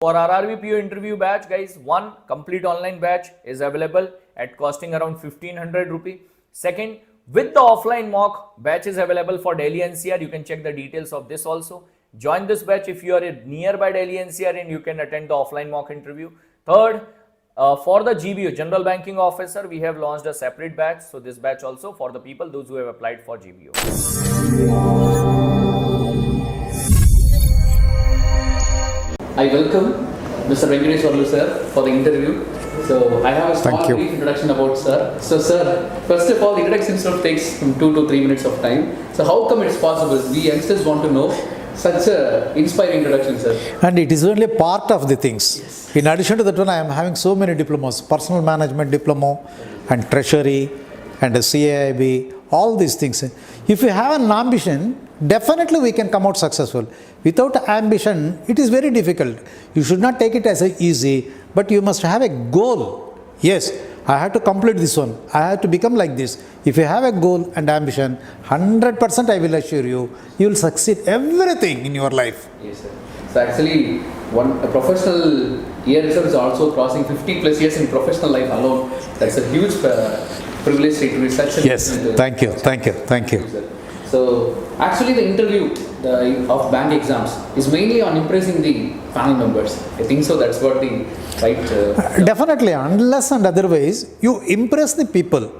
For RRB PO interview batch, guys, one complete online batch is available at costing around 1500 rupee. Second, with the offline mock batch is available for Delhi NCR. You can check the details of this also. Join this batch if you are nearby Delhi NCR and you can attend the offline mock interview. Third, for the GBO, General Banking Officer, we have launched a separate batch. So this batch also for the people, those who have applied for GBO. I welcome Mr. Venkateswarlu sir for the interview. So I have a small brief introduction about sir. So sir, first of all, the introduction itself takes from 2 to 3 minutes of time. So how come it's possible? We youngsters want to know such a inspiring introduction, sir. And it is only a part of the things. Yes. In addition to that one, I am having so many diplomas, personal management diploma and treasury and a CAIB, all these things. If you have an ambition, definitely we can come out successful. Without ambition, it is very difficult. You should not take it as easy, but you must have a goal. Yes, I have to complete this one. I have to become like this. If you have a goal and ambition, 100% I will assure you, you will succeed everything in your life. Yes, sir. So actually, a professional year itself is also crossing 50 plus years in professional life alone. That's a huge privilege to be such a... Yes, thank you. So actually the interview of bank exams is mainly on impressing the panel members. I think so that's what the right... Definitely, unless and otherwise, you impress the people.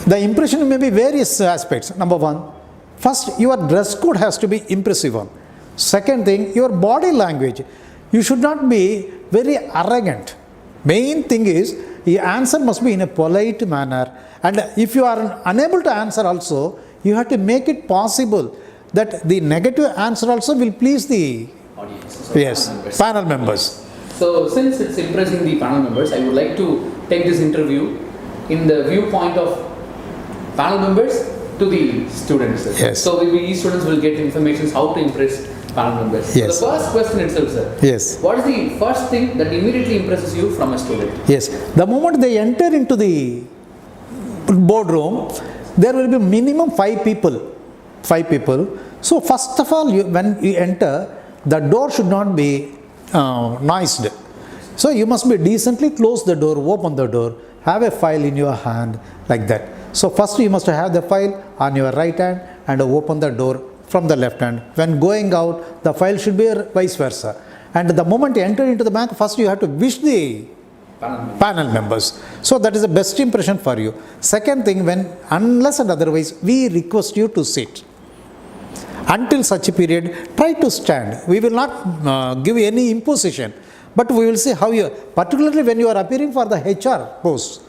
The impression may be various aspects. Number one, first your dress code has to be impressive one. Second thing, your body language. You should not be very arrogant. Main thing is, the answer must be in a polite manner. And if you are unable to answer also, you have to make it possible that the negative answer also will please the audience. Yes, panel members. So since it's impressing the panel members, I would like to take this interview in the viewpoint of panel members to the students. Yes. So each students will get information how to impress panel members. Yes. So the first question itself, sir. Yes. What is the first thing that immediately impresses you from a student? Yes. The moment they enter into the boardroom, there will be minimum 5 people. 5 people. So first of all, when you enter, the door should not be noised. So you must be decently close the door, open the door, have a file in your hand like that. So first you must have the file on your right hand and open the door from the left hand. When going out, the file should be vice versa. And the moment you enter into the bank, first you have to wish the panel members. So that is the best impression for you. Second thing, unless and otherwise, we request you to sit. Until such a period, try to stand. We will not give any imposition, but we will see how you, particularly when you are appearing for the HR post.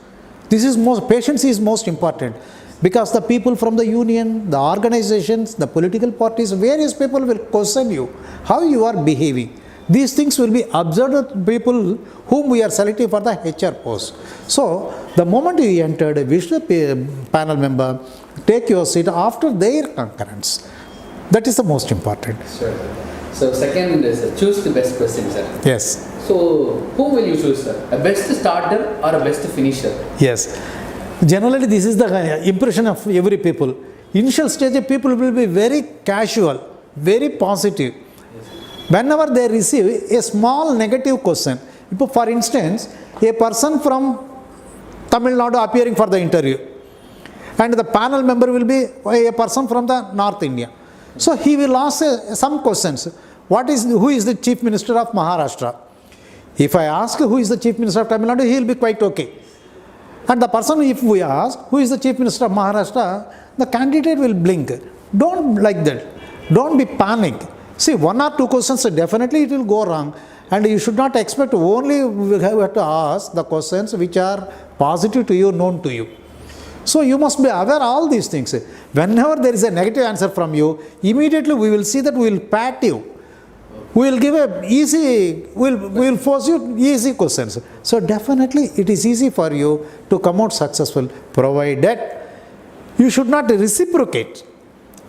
Patience is most important, because the people from the union, the organizations, the political parties, various people will question you, how you are behaving. These things will be observed people whom we are selecting for the HR post. So, the moment you entered, wish the panel member, take your seat after their concurrence. That is the most important. Sure. So, second is choose the best question, sir. Yes. So, who will you choose, sir? A best starter or a best finisher? Yes. Generally, this is the impression of every people. Initial stage, people will be very casual, very positive. Whenever they receive a small negative question, for instance, a person from Tamil Nadu appearing for the interview, and the panel member will be a person from the North India. So he will ask some questions. Who is the Chief Minister of Maharashtra? If I ask who is the Chief Minister of Tamil Nadu, he will be quite okay. And the person, if we ask who is the Chief Minister of Maharashtra, the candidate will blink. Don't like that. Don't be panic. See, 1 or 2 questions, definitely it will go wrong. And you should not expect only we have to ask the questions which are positive to you, known to you. So you must be aware of all these things. Whenever there is a negative answer from you, immediately we will see that we will pat you. We will force you easy questions. So definitely it is easy for you to come out successful, provided you should not reciprocate.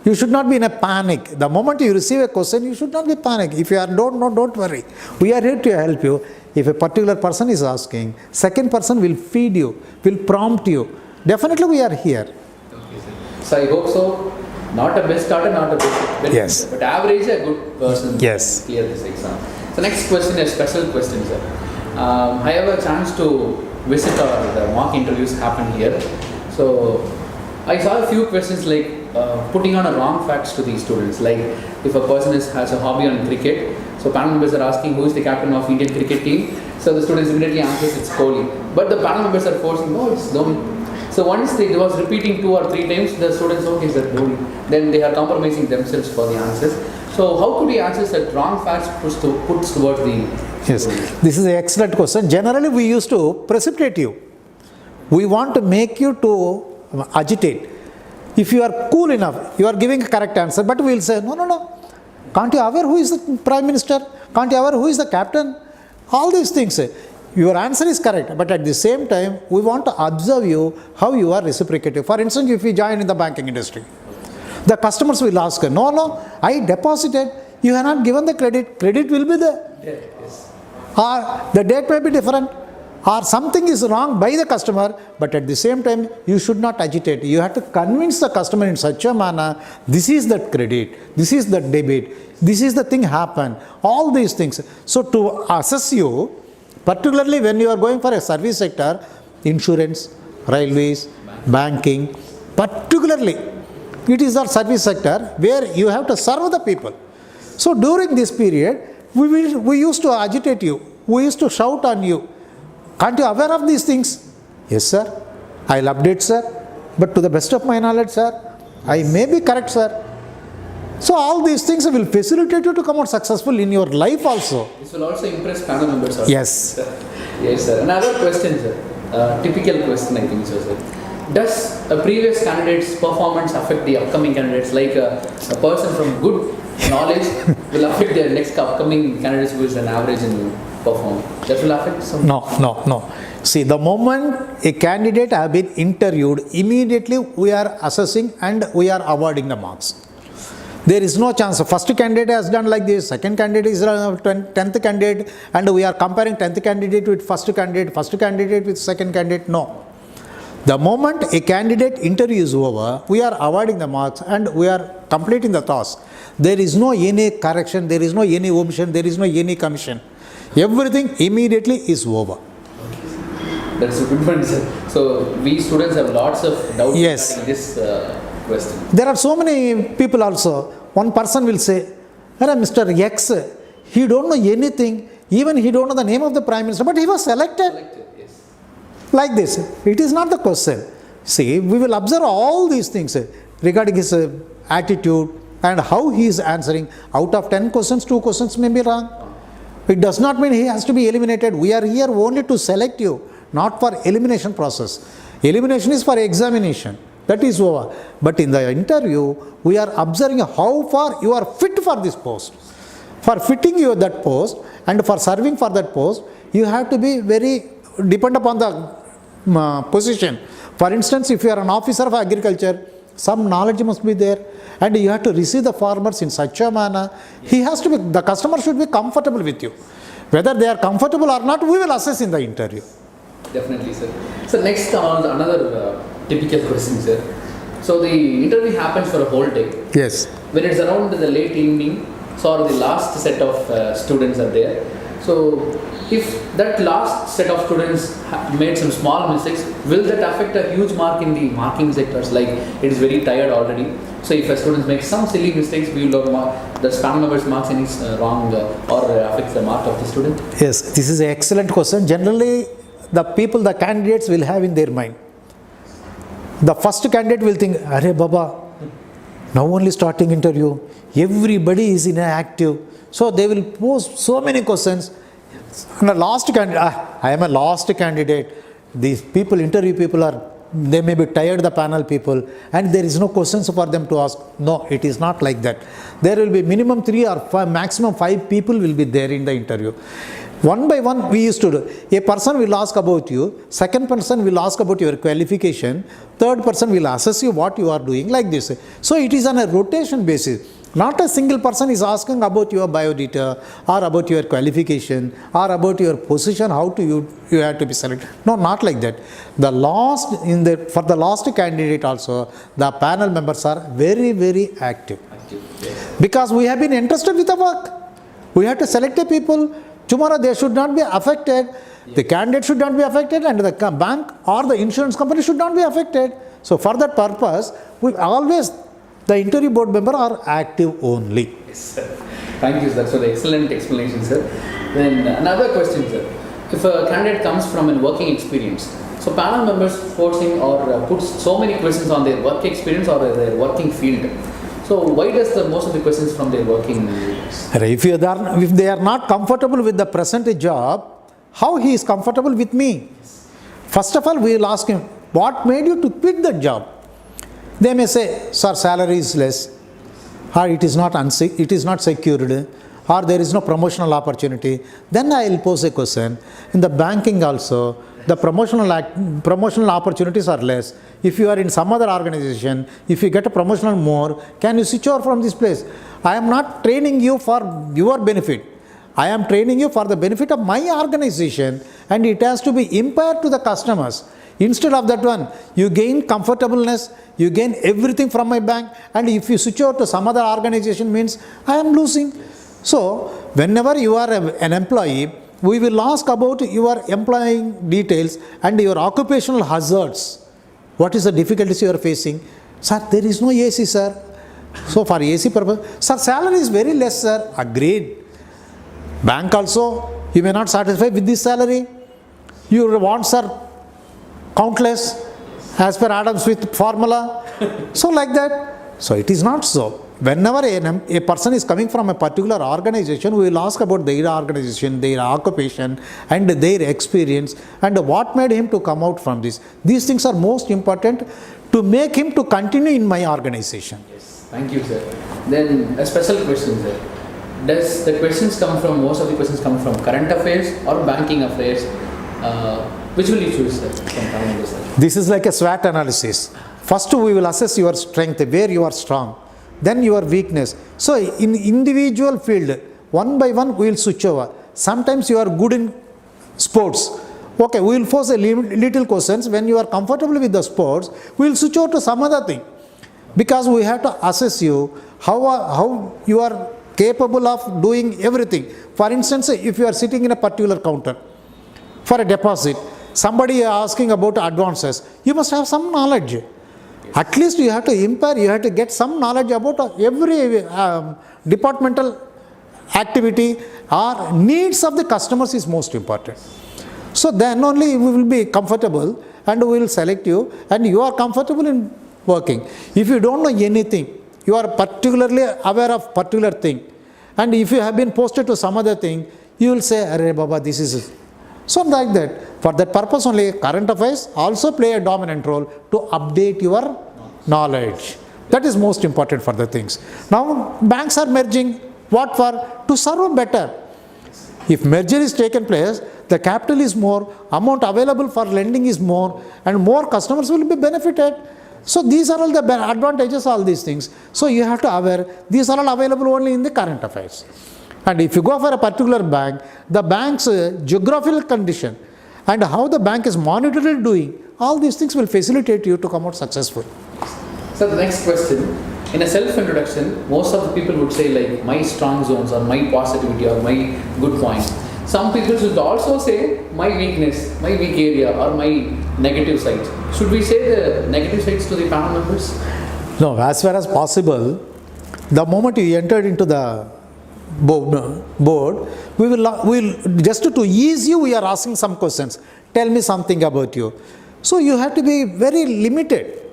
You should not be in a panic. The moment you receive a question, you should not be panic. If you don't know, don't worry. We are here to help you. If a particular person is asking, second person will feed you, will prompt you. Definitely we are here. Okay, sir. So I hope so. Not a best starter, not a best, Yes. but average a good person Yes. clear this exam. The next question is a special question, sir. I have a chance to visit the mock interviews happen here. So I saw a few questions like putting on a wrong facts to these students. Like if a person has a hobby on cricket, so panel members are asking who is the captain of Indian cricket team. So the students immediately answers it's Kohli. But the panel members are forcing, no, it's Dhoni. So once they was repeating 2 or 3 times, the students, okay, it's Dhoni. Then they are compromising themselves for the answers. So how could we answer that wrong facts puts towards the... Yes, this is an excellent question. Generally, we used to precipitate you. We want to make you to agitate. If you are cool enough, you are giving a correct answer, but we will say, no, no, no. Can't you aware who is the Prime Minister? Can't you aware who is the captain? All these things. Your answer is correct, but at the same time, we want to observe you how you are reciprocative. For instance, if you join in the banking industry, the customers will ask, no, I deposited, you have not given the credit, credit will be there. Yes. Or the date may be different, or something is wrong by the customer, but at the same time, you should not agitate. You have to convince the customer in such a manner, this is the credit, this is the debit, this is the thing happen, all these things. So to assess you, particularly when you are going for a service sector, insurance, railways, banking, particularly, it is our service sector where you have to serve the people. So during this period, we used to agitate you. We used to shout on you. Can't you aware of these things? Yes, sir. I'll update, sir. But to the best of my knowledge, sir, I may be correct, sir. So all these things will facilitate you to come out successful in your life also. This will also impress panel members also. Yes. Yes, sir. Another question, sir. Typical question, I think so, sir. Does a previous candidate's performance affect the upcoming candidates? Like a person from good knowledge will affect their next upcoming candidates who is an average in perform. That will affect some? No. See, the moment a candidate have been interviewed, immediately we are assessing and we are awarding the marks. There is no chance. First candidate has done like this, second candidate is 10th candidate, and we are comparing 10th candidate with first candidate with second candidate. No. The moment a candidate interview is over, we are awarding the marks and we are completing the task. There is no any correction, there is no any omission, there is no any commission. Everything immediately is over. That's a good one, sir. So we students have lots of doubts Yes. regarding this question. There are so many people also. One person will say, Mr. X, he don't know anything, even he don't know the name of the Prime Minister, but he was selected. Yes. Like this. It is not the question. See, we will observe all these things regarding his attitude and how he is answering. Out of 10 questions, 2 questions may be wrong. It does not mean he has to be eliminated. We are here only to select you, not for elimination process. Elimination is for examination. That is over. But in the interview, we are observing how far you are fit for this post. For fitting you that post and for serving for that post, you have to be very depend upon the position. For instance, if you are an officer of agriculture, some knowledge must be there, and you have to receive the farmers in such a manner. The customer should be comfortable with you. Whether they are comfortable or not, we will assess in the interview. Definitely, sir. So next, another typical question, sir. So the interview happens for a whole day. Yes. When it's around the late evening, so the last set of students are there. So if that last set of students made some small mistakes, will that affect a huge mark in the marking sectors? Like it is very tired already. So if a student makes some silly mistakes, we will mark the span members marks any wrong or affects the mark of the student. Yes, this is an excellent question. Generally, the candidates will have in their mind. The first candidate will think, Arey Baba, now only starting interview, everybody is inactive. So they will pose so many questions. And the last candidate, I am a last candidate. These people, interview people they may be tired, the panel people, and there is no questions for them to ask. No, it is not like that. There will be minimum 3 or 5, maximum 5 people will be there in the interview. One by one we used to do. A person will ask about you, second person will ask about your qualification, third person will assess you what you are doing, like this. So it is on a rotation basis. Not a single person is asking about your biodata or about your qualification or about your position, how to you have to be selected. No, not like that. For the last candidate also, the panel members are very, very active. Yes. Because we have been interested with the work. We have to select a people. Tomorrow they should not be affected. The candidate should not be affected, and the bank or the insurance company should not be affected. So for that purpose, we always, the interview board member are active only. Yes, sir. Thank you, sir. So the excellent explanation, sir. Then another question, sir. If a candidate comes from a working experience, so panel members forcing or put so many questions on their work experience or their working field. So why does most of the questions from their working? If they are not comfortable with the present job, how he is comfortable with me? First of all, we will ask him, what made you to quit that job? They may say, sir, salary is less, or it is not secured, or there is no promotional opportunity. Then I will pose a question. In the banking also, the promotional opportunities are less. If you are in some other organization, if you get a promotional more, can you switch over from this place? I am not training you for your benefit. I am training you for the benefit of my organization, and it has to be impaired to the customers. Instead of that one, you gain comfortableness, you gain everything from my bank, and if you switch over to some other organization means I am losing. So, whenever you are an employee, we will ask about your employing details and your occupational hazards. What is the difficulties you are facing? Sir, there is no AC, sir. So, for AC purpose, sir, salary is very less, sir. Agreed. Bank also, you may not satisfy with this salary. You want, sir, countless, as per Adams Smith formula. So, like that. So, it is not so. Whenever a person is coming from a particular organization, we will ask about their organization, their occupation, and their experience, and what made him to come out from this. These things are most important to make him to continue in my organization. Yes, thank you, sir. Then a special question, sir. Does the questions come from, most of the questions come from current affairs or banking affairs? Which will you choose, sir? This is like a SWOT analysis. First, we will assess your strength, where you are strong. Then your weakness. So in individual field, one by one we will switch over. Sometimes you are good in sports. Okay, we will force a little questions. When you are comfortable with the sports, we will switch over to some other thing. Because we have to assess you, how you are capable of doing everything. For instance, if you are sitting in a particular counter for a deposit, somebody is asking about advances, you must have some knowledge. At least you have to impair, you have to get some knowledge about every departmental activity or needs of the customers is most important. So then only we will be comfortable and we will select you, and you are comfortable in working. If you don't know anything, you are particularly aware of particular thing, and if you have been posted to some other thing, you will say, Arre Baba, this is it. So like that. For that purpose only, current affairs also play a dominant role to update your knowledge. That is most important for the things. Now banks are merging. What for? To serve better. If merger is taken place, the capital is more, amount available for lending is more, and more customers will be benefited. So these are all the advantages, all these things. So you have to aware, these are all available only in the current affairs. And if you go for a particular bank, the bank's geographical condition and how the bank is monitored doing, all these things will facilitate you to come out successful. So the next question, in a self-introduction, most of the people would say like my strong zones or my positivity or my good points. Some people should also say my weakness, my weak area or my negative sides. Should we say the negative sides to the panel members? No, as far as possible, the moment you entered into the board, we will just to ease you, we are asking some questions. Tell me something about you. So you have to be very limited.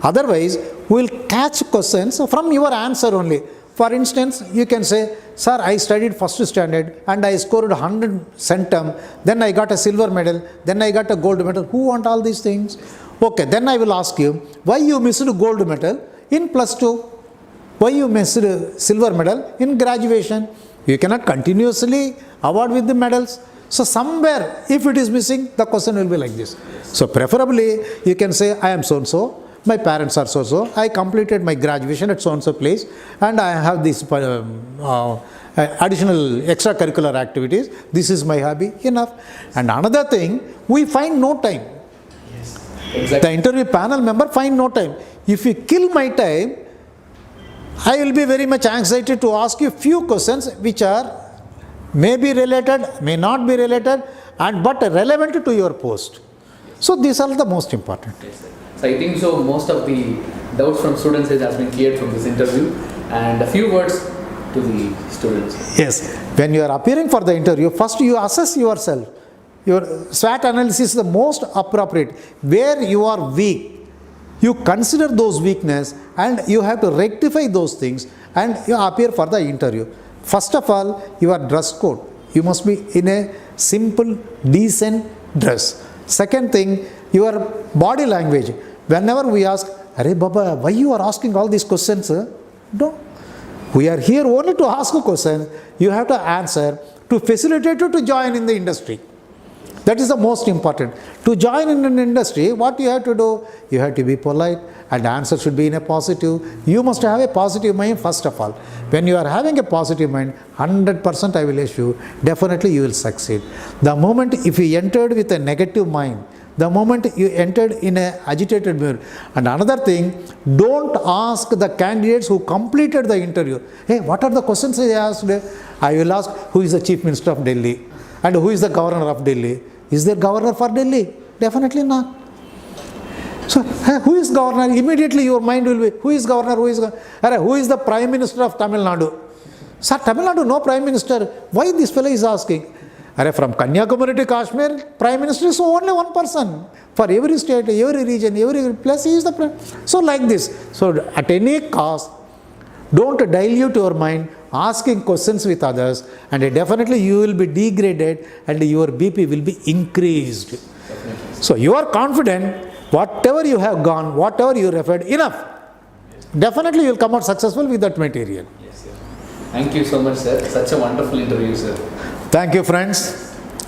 Otherwise, we will catch questions from your answer only. For instance, you can say, sir, I studied first standard and I scored 100 centum, then I got a silver medal, then I got a gold medal. Who want all these things? Okay, then I will ask you, why you missed gold medal in +2? Why you missed silver medal in graduation? You cannot continuously award with the medals. So somewhere, if it is missing, the question will be like this. So preferably, you can say, I am so-and-so, my parents are so-so, I completed my graduation at so-and-so place, and I have these additional extracurricular activities. This is my hobby, enough. And another thing, we find no time. Yes, exactly. The interview panel member find no time. If you kill my time, I will be very much anxiety to ask you few questions which are may be related, may not be related, and but relevant to your post. So these are the most important. Yes, sir. So I think so most of the doubts from students has been cleared from this interview, and a few words to the students. Yes, when you are appearing for the interview, first you assess yourself. Your SWOT analysis is the most appropriate. Where you are weak, you consider those weaknesses and you have to rectify those things and you appear for the interview. First of all, your dress code. You must be in a simple, decent dress. Second thing, your body language. Whenever we ask, "Arey Baba, why you are asking all these questions?" No. We are here only to ask a question. You have to answer to facilitate you to join in the industry. That is the most important. To join in an industry, what you have to do? You have to be polite and answer should be in a positive. You must have a positive mind first of all. When you are having a positive mind, 100% I will assure, definitely you will succeed. The moment if you entered with a negative mind, the moment you entered in an agitated mood. And another thing, don't ask the candidates who completed the interview, "Hey, what are the questions I asked?" I will ask, "Who is the Chief Minister of Delhi? And who is the Governor of Delhi? Is there Governor for Delhi?" Definitely not. So, who is Governor? Immediately your mind will be, who is Governor? Who is the Prime Minister of Tamil Nadu? Sir, Tamil Nadu, no Prime Minister. Why this fellow is asking? From Kanyakumari to Kashmir, Prime Minister is only one person. For every state, every region, every place, he is the Prime. So like this. So at any cost, don't dilute your mind asking questions with others, and definitely you will be degraded and your BP will be increased. So you are confident, whatever you have gone, whatever you referred, enough. Definitely you will come out successful with that material. Yes, sir. Thank you so much, sir. Such a wonderful interview, sir. Thank you, friends.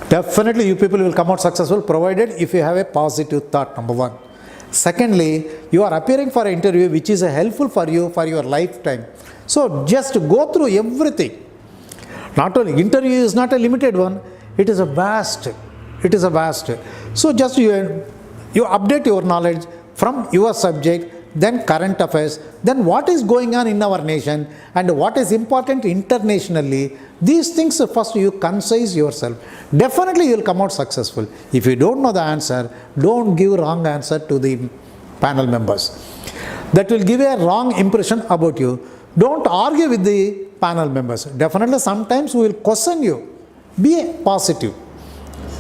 Definitely you people will come out successful provided if you have a positive thought, number one. Secondly, you are appearing for an interview which is helpful for you for your lifetime. So just go through everything. Not only interview is not a limited one, it is a vast. It is a vast. So just you update your knowledge from your subject, then current affairs, then what is going on in our nation and what is important internationally. These things first you concise yourself. Definitely you will come out successful. If you don't know the answer, don't give wrong answer to the panel members. That will give a wrong impression about you. Don't argue with the panel members. Definitely sometimes we will question you. Be positive.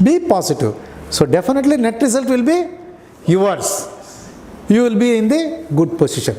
Be positive. So definitely net result will be yours. You will be in the good position.